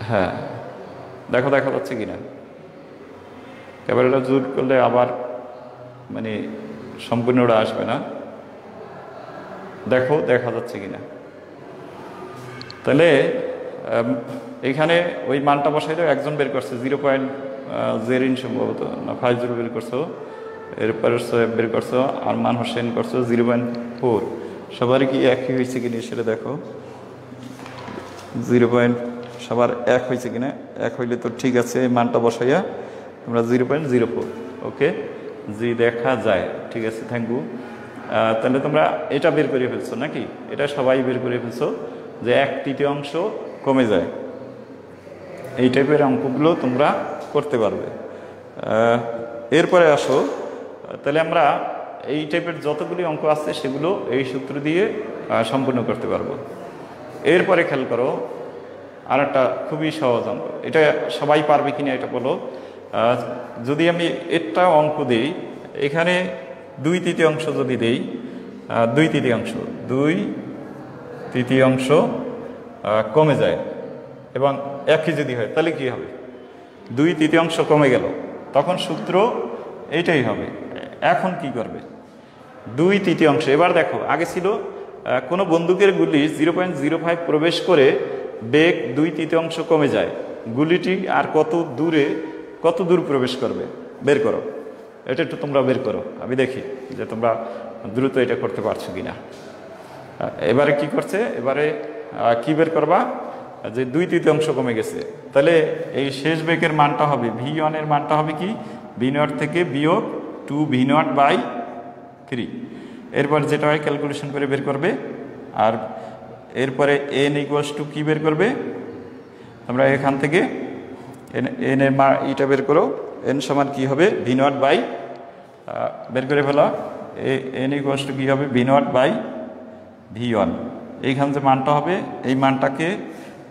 হ্যাঁ দেখো, দেখা যাচ্ছে কিনা? ক্যামেরাটা জুম করলে আবার মানে সম্পূর্ণটা আসবে না। দেখো দেখা যাচ্ছে কিনা? তাহলে এখানে ওই মানটা বসাই দাও। একজন বের করছে 0.0 সম্ভবত, না 50 বের করছো, এরপর বের করছো, আর মান হোসেন করছো 0.4। সবারই কি একই হয়েছে কিনা সেটা দেখো। 0. সবার এক হয়েছে কিনা? এক হইলে তো ঠিক আছে, এই মানটা বসাইয়া তোমরা 0.04। ওকে, জি দেখা যায়, ঠিক আছে, থ্যাংক ইউ। তাহলে তোমরা এটা বের করে ফেলছো নাকি? এটা সবাই বের করে ফেলছো যে 1/3 কমে যায়। এই টাইপের অঙ্কগুলো তোমরা করতে পারবে। এরপরে আসো, তাহলে আমরা এই টাইপের যতগুলি অঙ্ক আছে সেগুলো এই সূত্র দিয়ে সম্পূর্ণ করতে পারবো। এরপরে খেয়াল করো আর একটা খুবই সহজ অঙ্ক, এটা সবাই পারবে কিনা এটা বলো। যদি আমি একটা অঙ্ক দিই, এখানে 2/3 যদি দেই, 2/3 কমে যায় এবং একই যদি হয়, তাহলে কি হবে? 2/3 কমে গেল, তখন সূত্র এইটাই হবে। এখন কি করবে? 2/3। এবার দেখো, আগে ছিল কোনো বন্দুকের গুলি 0.05 প্রবেশ করে বেগ 2/3 কমে যায়, গুলিটি আর কত দূর প্রবেশ করবে বের করো। এটা একটু তোমরা বের করো, আমি দেখি যে তোমরা দ্রুত এটা করতে পারছো কিনা। এবারে কি করছে? এবারে কি বের করবা? যে 2/3 কমে গেছে, তাহলে এই শেষ বেগের মানটা হবে V1 এর মানটা হবে কি? V0 থেকে বিয়োগ 2V0/3। এরপর যেটা হয় ক্যালকুলেশন করে বের করবে। আর এরপরে n = কি বের করবে তোমরা? এখান থেকে n এর মান এটা বের করো। n সমান কি হবে? V0 বাই, বের করে ফেলা, n = কি হবে? V0 by V1। এইখান যে মানটা হবে, এই মানটাকে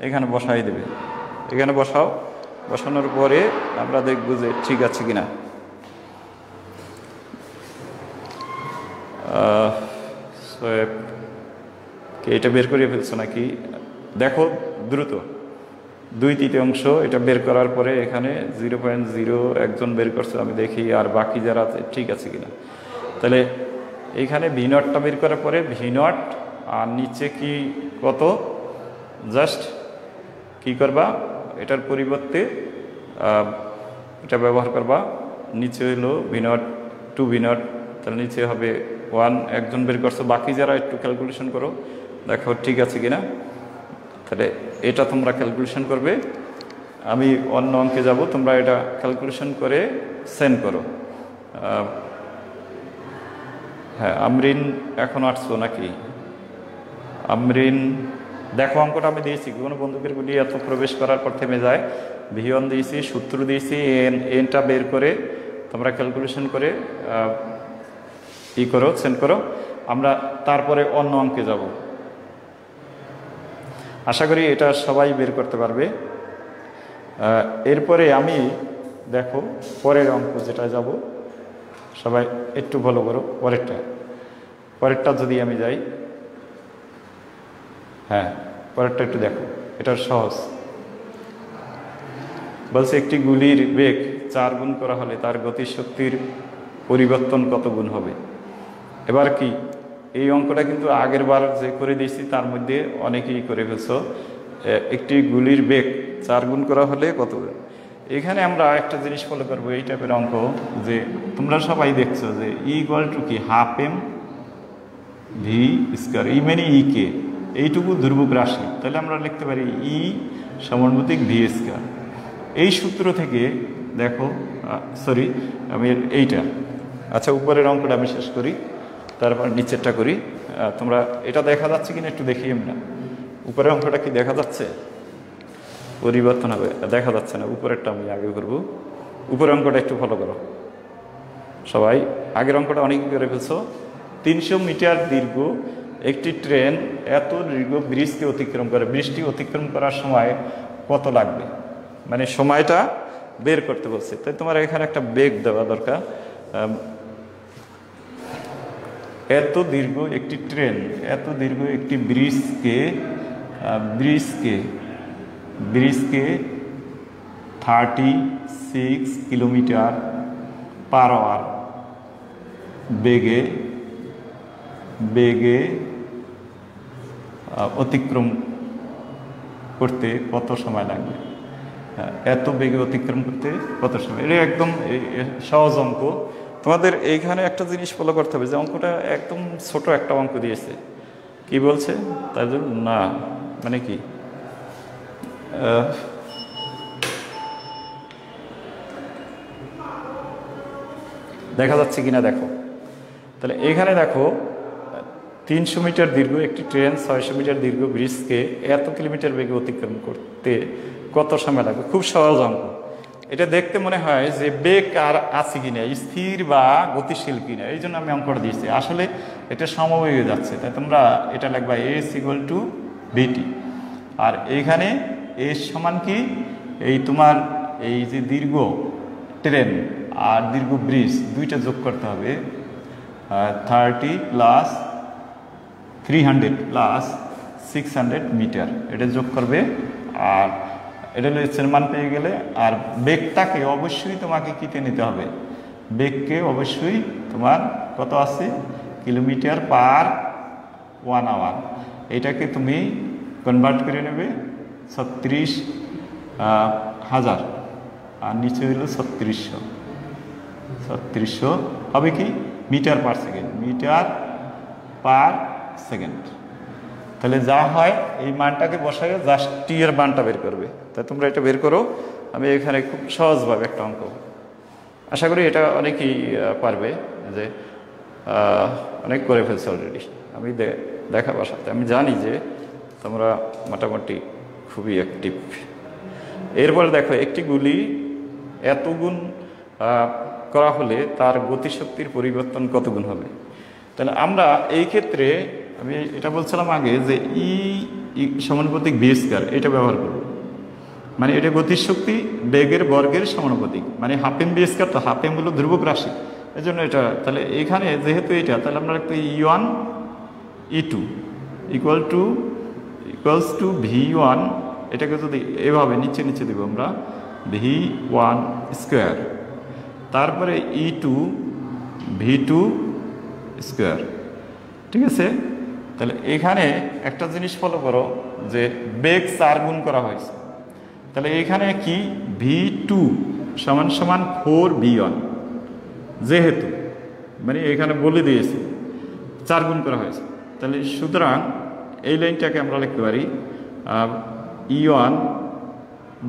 এখানে বসাই দেবে। এখানে বসাও, বসানোর পরে আমরা দেখব যে ঠিক আছে কিনা। এটা বের করে ফেলছো নাকি দেখো দ্রুত। 2/3 এটা বের করার পরে এখানে 0.0 একজন বের করছে, আমি দেখি আর বাকি যারা আছে ঠিক আছে কিনা। তাহলে এইখানে V0টা বের করার পরে V0 আর নিচে কি কত, জাস্ট কি করবা? এটার পরিবর্তে এটা ব্যবহার করবা। নিচে হলো V0 2V0, তাহলে নিচে হবে 1। একজন বের করছো, বাকি যারা একটু ক্যালকুলেশন করো, দেখো ঠিক আছে কিনা। তাহলে এটা তোমরা ক্যালকুলেশন করবে, আমি অন্য অঙ্কে যাব, তোমরা এটা ক্যালকুলেশন করে সেন্ড করো। হ্যাঁ, আমরিন এখন আসছো নাকি? আমরিন। দেখো অঙ্কটা আমি দিয়েছি, কোনো বন্দুকের গুলি এত প্রবেশ করার পর থেমে যায়। V1 দিয়েছি, সূত্র দিয়েছি, এনটা বের করে তোমরা ক্যালকুলেশন করে করো, সেন্ড করো। আমরা তারপরে অন্য অঙ্কে যাব। আশা করি এটা সবাই বের করতে পারবে। এরপরে আমি দেখো পরের অঙ্ক যেটা যাব, সবাই একটু ভালো করো। পরেরটা যদি আমি যাই, হ্যাঁ পরেরটা একটু দেখো, এটা সহজ। বলছে একটি গুলির বেগ 4 গুণ করা হলে তার গতিশক্তির পরিবর্তন কত গুণ হবে। এবার কি এই অঙ্কটা কিন্তু আগের বার যে করে দিয়েছি তার মধ্যে অনেকেই করে ফেলছো। একটি গুলির বেগ 4 গুণ করা হলে কত গুণ। এখানে আমরা একটা জিনিস ফলো করবো, এই টাইপের অঙ্ক, যে তোমরা সবাই দেখছো যে = কি হাফ এম ভি স্কয়ার, ই মানে ই কে, এইটুকু ধ্রুবক রাশি। তাহলে আমরা লিখতে পারি ই সমানুপাতিক ভি স্কয়ার। এই সূত্র থেকে দেখো, সরি আমি এইটা, আচ্ছা উপরের অঙ্কটা আমি শেষ করি, তারপর নিচেরটা করি। তোমরা এটা দেখা যাচ্ছে কিনা একটু দেখি। আমরা উপরের অঙ্কটা কি দেখা যাচ্ছে? পরিবর্তন হবে, দেখা যাচ্ছে না। উপরেরটা আমি আগে করব। উপরের অঙ্কটা একটু ফলো করো সবাই। আগের অঙ্কটা অনেক করে ফেলছো। 300 মিটার দীর্ঘ একটি ট্রেন এত দীর্ঘ ব্রিজকে অতিক্রম করে, ব্রিজটি অতিক্রম করার সময় কত লাগবে, মানে সময়টা বের করতে বলছে। তাই তোমার এখানে একটা বেগ দেওয়া দরকার। এত দীর্ঘ একটি ট্রেন এত দীর্ঘ একটি ব্রিজকে 36 কিলোমিটার পার আওয়ার বেগে অতিক্রম করতে কত সময় লাগবে। এত বেগে অতিক্রম করতে কত সময়, এটা একদম সহজ অঙ্ক। তোমাদের এইখানে একটা জিনিস ফলো করতে হবে যে অঙ্কটা একদম ছোট একটা অঙ্ক দিয়েছে। কি বলছে তার জন্য না, মানে কি দেখা যাচ্ছে কিনা দেখো। তাহলে এখানে দেখো 300 মিটার দীর্ঘ একটি ট্রেন 600 মিটার দীর্ঘ ব্রিজকে এত কিলোমিটার বেগে অতিক্রম করতে কত সময় লাগবে। খুব সহজ অঙ্ক। এটা দেখতে মনে হয় যে বেগ আর আছে কিনা, স্থির বা গতিশীল কিনা, এই জন্য আমি অঙ্কটা দিয়েছি। আসলে এটা সমবেগে যাচ্ছে, তাই তোমরা এটা লিখবা A=VT। আর এইখানে এ সমান কি, এই তোমার এই যে দীর্ঘ ট্রেন আর দীর্ঘ ব্রিজ দুইটা যোগ করতে হবে। 30 + 300 + 600 মিটার, এটা যোগ করবে। আর এটা হচ্ছে মান পেয়ে গেলে, আর বেগটাকে অবশ্যই তোমাকে কিতে নিতে হবে। বেগকে অবশ্যই তোমার কত আছে, কিলোমিটার পার 1 আওয়ার। এটাকে তুমি কনভার্ট করে নেবে 36,000, আর নিচে হলো 3600 হবে কি metre per second, metre per second. তাহলে যা হয় এই মানটাকে বসায় জাস্ট টি এর মানটা বের করবে। তাই তোমরা এটা বের করো। আমি এখানে খুব সহজভাবে একটা অঙ্ক, আশা করি এটা অনেকেই পারবে, যে অনেক করে ফেলছে অলরেডি। আমি দেখাবার সাথে আমি জানি যে তোমরা মোটামুটি খুবই অ্যাক্টিভ। এরপরে দেখো একটি গুলি এত গুণ করা হলে তার গতিশক্তির পরিবর্তন কত গুণ হবে। তাহলে আমরা এই ক্ষেত্রে আমি এটা বলছিলাম আগে যে ই সমানুপাতিক ভি স্কয়ার, এটা ব্যবহার করব। মানে এটা গতিশক্তি বেগের বর্গের সমানুপাতিক, মানে হাফ এম ভি স্কয়ার। তো হাফ এম হলো ধ্রুবক রাশি, এই জন্য এটা। তাহলে এখানে যেহেতু এটা, তাহলে আমরা একটা E1 E2 equals to V1, এটাকে যদি এভাবে নিচে নিচে দেবো আমরা V1 স্কোয়ার, তারপরে E2 V2 স্কোয়ার। ঠিক আছে। তাহলে এখানে একটা জিনিস ফলো করো যে বেগ 4 গুণ করা হয়েছে। তাহলে এখানে কি V2 = 4V1, যেহেতু মানে এখানে বলে দিয়েছে 4 গুণ করা হয়েছে। তাহলে সুতরাং এই লাইনটাকে আমরা লিখতে পারি E1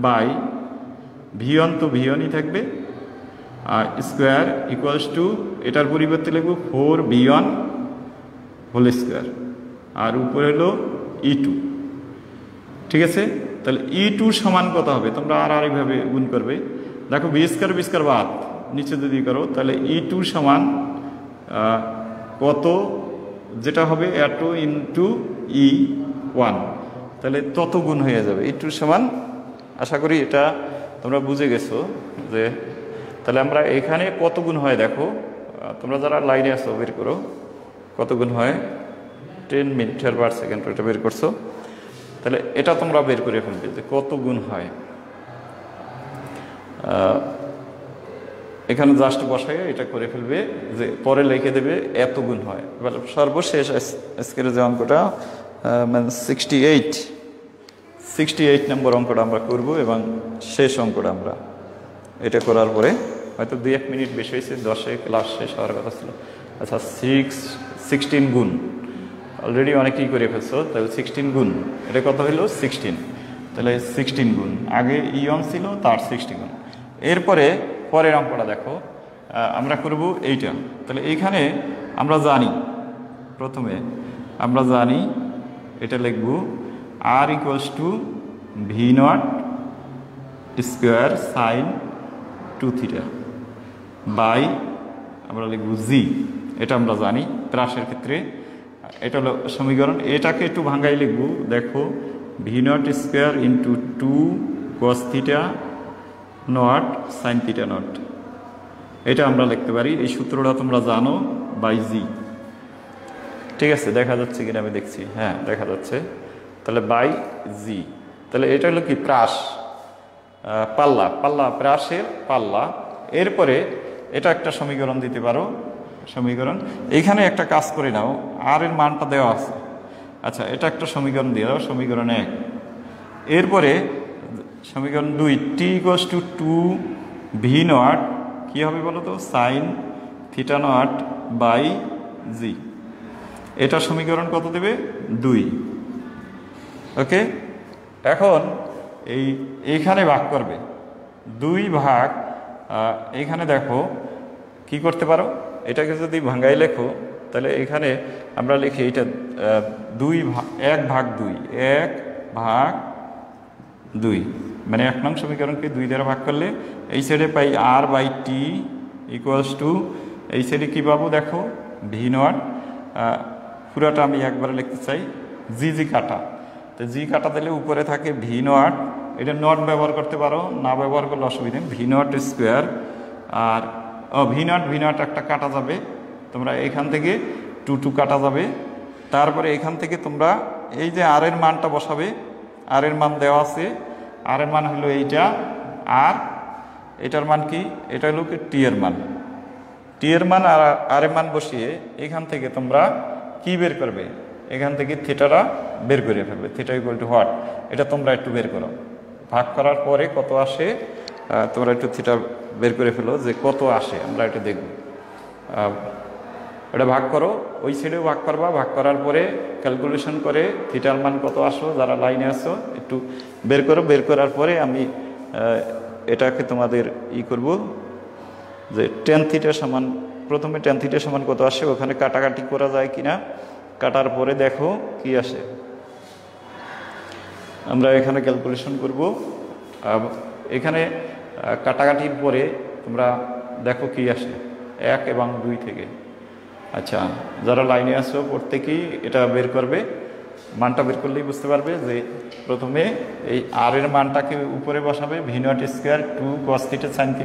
বাই V1, তো V1ই থাকবে, আর স্কোয়ার ইকুয়ালস টু এটার পরিবর্তে লিখব 4V1 হোল স্কোয়ার। আর উপরে হলো E2, ঠিক আছে। তাহলে E2 সমান কত হবে, তোমরা আরেকভাবে গুণ করবে। দেখো বি স্কয়ার বাদ নিচে যদি করো তাহলে E2 সমান কত, যেটা হবে A2 ইন্টু E1, তাহলে তত গুণ হয়ে যাবে। E2 সমান, আশা করি এটা তোমরা বুঝে গেছো যে তাহলে আমরা এখানে কত গুণ হয় দেখো, তোমরা যারা লাইনে আসো বের করো কত গুণ হয়, 10 মিটার/সেকেন্ড এটা বের করছো, তাহলে এটা তোমরা বের করে ফেলবে যে কত গুণ হয়। এখানে জাস্ট বসায় এটা করে ফেলবে যে পরে লিখে দেবে এত গুণ হয়। এবার সর্বশেষ আজকের যে অঙ্কটা মানে 68 নম্বর অঙ্কটা আমরা করব এবং শেষ অঙ্কটা আমরা এটা করার পরে হয়তো 2-1 মিনিট বেশি হয়েছে, 10-এ ক্লাস শেষ হওয়ার কথা ছিল। আচ্ছা 16 গুণ অলরেডি অনেকেই করে ফেলছো, তাহলে 16 গুণ এটা কত হলো 16, তাহলে 16 গুণ আগে E1 ছিল তার 60 গুণ। এরপরে পরের অঙ্কটা দেখো আমরা করব এইটা। তাহলে এইখানে আমরা জানি, প্রথমে আমরা জানি এটা লিখব R = V0 square sine 2θ by আমরা লিখব G, এটা আমরা জানি প্রাসের ক্ষেত্রে। এটা হলো সমীকরণ, এটাকে একটু ভাঙাই লিখব। দেখো V0 square into 2 cos θ naught sine θ naught, এটা আমরা লিখতে পারি। এই সূত্রটা তোমরা জানো, বাই G, ঠিক আছে। দেখা যাচ্ছে কিনা আমি দেখছি, হ্যাঁ দেখা যাচ্ছে। তাহলে বাই G, তাহলে এটা হলো কি প্রাস, পাল্লা প্রাসের পাল্লা। এরপরে এটা একটা সমীকরণ দিতে পারো, সমীকরণ এইখানে একটা কাজ করে নাও, আর এর মানটা দেওয়া আছে। আচ্ছা এটা একটা সমীকরণ দিয়ে দাও, সমীকরণ 1। এরপরে সমীকরণ 2 t = 2 V0 কি হবে বলো তো, সাইন θ নট বাই G, এটা সমীকরণ কত দেবে 2। ওকে, এখন এইখানে ভাগ করবে 2 ভাগ, এইখানে দেখো কি করতে পারো, এটাকে যদি ভাঙাই লেখো তাহলে এখানে আমরা লিখি এটা 1/2 মানে 1 নং সমীকরণকে 2 দ্বারা ভাগ করলে এই সাইডে পাই R/T = এই সাইডে কি পাবো দেখো V0, পুরাটা আমি একবারে লিখতে চাই জি কাটা, তো জি কাটা দিলে উপরে থাকে V0, এটা নট ব্যবহার করতে পারো, না ব্যবহার করলে অসুবিধা নেই। V0 স্কয়ার আর V0 একটা কাটা যাবে, তোমরা এখান থেকে 2 কাটা যাবে। তারপরে এখান থেকে তোমরা এই যে আর এর মানটা বসাবে, আর এর মান দেওয়া আছে, আর এর মান হলো এইটা, আর এটার মান কি, এটা হলো কি টি এর মান, আর আর এর মান বসিয়ে এখান থেকে তোমরা কি বের করবে, এখান থেকে থিটাটা বের করে ফেলবে। থিটা = হোয়াট, এটা তোমরা একটু বের করো, ভাগ করার পরে কত আসে তোমরা একটু থিটা বের করে ফেলো যে কত আসে, আমরা এটা দেখব। এটা ভাগ করো, ওই সাইডেও ভাগ করবা, ভাগ করার পরে ক্যালকুলেশন করে থিটার মান কত আসো, যারা লাইনে আসো একটু বের করো। বের করার পরে আমি এটাকে তোমাদের করব যে tan θ সমান, প্রথমে tan θ সমান কত আসে, ওখানে কাটাকাটি করা যায় কিনা, কাটার পরে দেখো কি আসে, আমরা এখানে ক্যালকুলেশন করব। এখানে কাটাকাটির পরে তোমরা দেখো কি আসে 1 এবং 2 থেকে। আচ্ছা যারা লাইনে আসো প্রত্যেকেই এটা বের করবে, মানটা বের করলেই বুঝতে পারবে যে প্রথমে এই আর এর মানটাকে উপরে বসাবে V0 স্কয়ার 2 cos θ sin θ,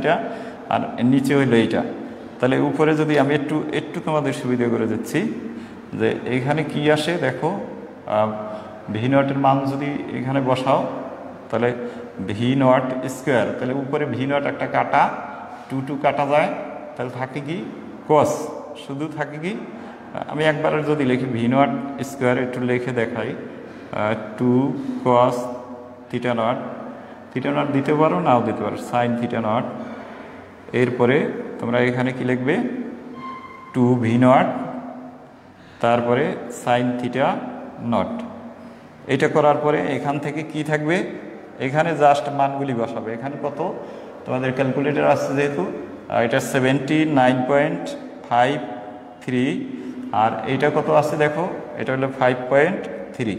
আর নিচে হইলো এইটা। তাহলে উপরে যদি আমি একটু তোমাদের সুবিধা করে দিচ্ছি যে এইখানে কি আসে দেখো, V0 এর মান যদি এখানে বসাও তাহলে V0 স্কয়ার, তাহলে উপরে V0 একটা কাটা 2 কাটা যায়, তাহলে থাকে কি cos, শুধু থাকে কি, আমি একবার যদি লিখি V0 স্কয়ার, একটু লিখে দেখাই 2 cos θ নট দিতে পারো, নাও দিতে পারো sin θ নট। এরপরে তোমরা এখানে কি লিখবে 2 V0, তারপরে sin θ নট। এটা করার পরে এখান থেকে কি থাকবে, এখানে জাস্ট মানগুলি বসাবে। এখানে কত তোমাদের ক্যালকুলেটর আসছে যেহেতু, এটা 79.53, আর এইটা কত আছে দেখো এটা হলো 5.3।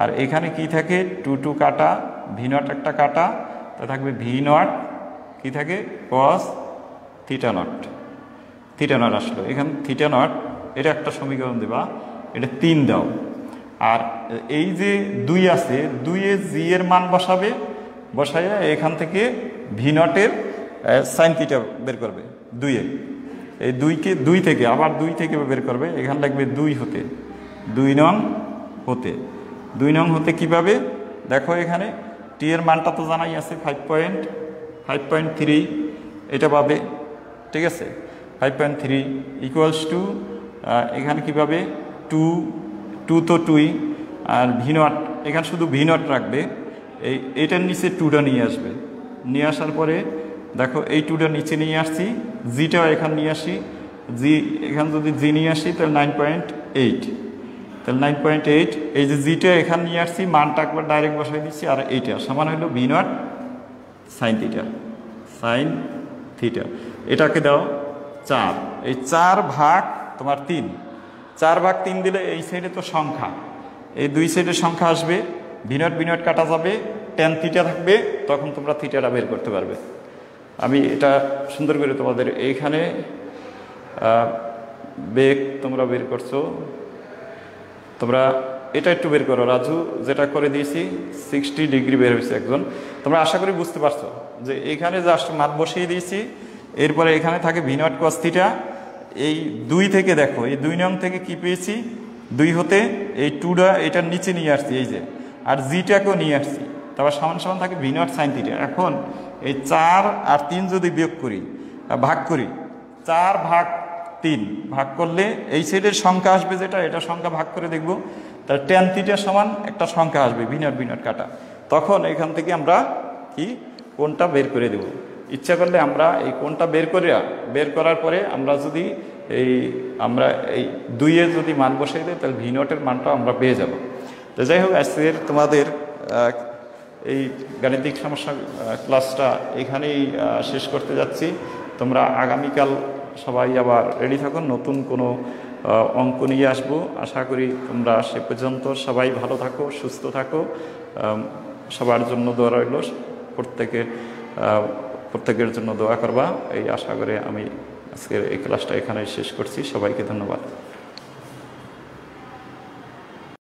আর এখানে কি থাকে, 2 কাটা, ভি নট একটা কাটা, তা থাকবে ভি নট কি থাকে cos theta not. Theta not আসলো এখানে থিটা নট, এটা একটা সমীকরণ দেবা, এটা 3 দাও। আর এই যে 2 আছে, 2-এ জি এর মান বসাবে, বসাইয়া এখান থেকে ভি নটের সাইন থিটা বের করবে 2-এ। এই 2 থেকে আবার 2 থেকে বের করবে, এখানে লাগবে 2 হতে, 2 নং হতে, 2 নং হতে কীভাবে দেখো, এখানে টি এর মানটা তো জানাই আছে 5.3, এটা পাবে, ঠিক আছে। 5.3 ইকুয়ালস টু এখানে কী পাবে, 2 তো 2ই, আর ভি নট এখানে শুধু ভি নট রাখবে, এইটার নিচে 2টা নিয়ে আসবে, নিয়ে আসার পরে দেখো এই 2টা নিচে নিয়ে আসছি, জিটাও এখানে নিয়ে আসি, জি এখানে যদি জি নিয়ে আসি তাহলে 9.8, তাহলে 9.8, এই যে জিটা এখানে নিয়ে আসছি, মানটা একবার ডাইরেক্ট বসাই দিচ্ছি, আর এইটা সমান হলো V naught sine theta, sine theta. এটাকে দাও 4, এই 4 ভাগ তোমার 3, 4 ভাগ 3 দিলে এই সাইডে তো সংখ্যা, এই 2 সাইডে সংখ্যা আসবে, ভি নট কাটা যাবে, tan থিটা থাকবে, তখন তোমরা থিটাটা বের করতে পারবে। আমি এটা সুন্দর করে তোমাদের এইখানে বেগ তোমরা বের করছো, তোমরা এটা একটু বের করো, রাজু যেটা করে দিয়েছি 60 ডিগ্রি বের হয়েছে একজন। তোমরা আশা করি বুঝতে পারছো যে এইখানে জাস্ট মান বসিয়ে দিয়েছি, এরপরে এখানে থাকে ভি নট কস থিটা। এই 2 থেকে দেখো, এই 2 নং থেকে কি পেয়েছি, 2 হতে এই 2টা এটার নিচে নিয়ে আসছি, এই যে, আর জিটাকেও নিয়ে আসছি, তারপর সমান সমান থাকে ভি নট সাইন থিটা। এখন এই 4 আর 3 যদি বিয়োগ করি, ভাগ করি, 4 ভাগ 3 ভাগ করলে এই সাইডের সংখ্যা আসবে যেটা, এটা সংখ্যা ভাগ করে দেখব, তাহলে tan থিটা সমান একটা সংখ্যা আসবে ভি নট কাটা, তখন এখান থেকে আমরা কি কোণটা বের করে দেব। ইচ্ছা করলে আমরা এই কোণটা বের করার পরে আমরা যদি আমরা এই 2-এ যদি মান বসাই দিই, তাহলে ভি নটের মানটা আমরা পেয়ে যাব। তো যাই হোক, আজকের তোমাদের এই গাণিতিক সমস্যা ক্লাসটা এখানেই শেষ করতে যাচ্ছি। তোমরা আগামীকাল সবাই আবার রেডি থাকো, নতুন কোনো অঙ্ক নিয়ে আসবো। আশা করি তোমরা সে পর্যন্ত সবাই ভালো থাকো, সুস্থ থাকো। সবার জন্য দোয়া রইল, প্রত্যেকের জন্য দোয়া করবা, এই আশা করে আমি আজকের এই ক্লাসটা এখানেই শেষ করছি। সবাইকে ধন্যবাদ।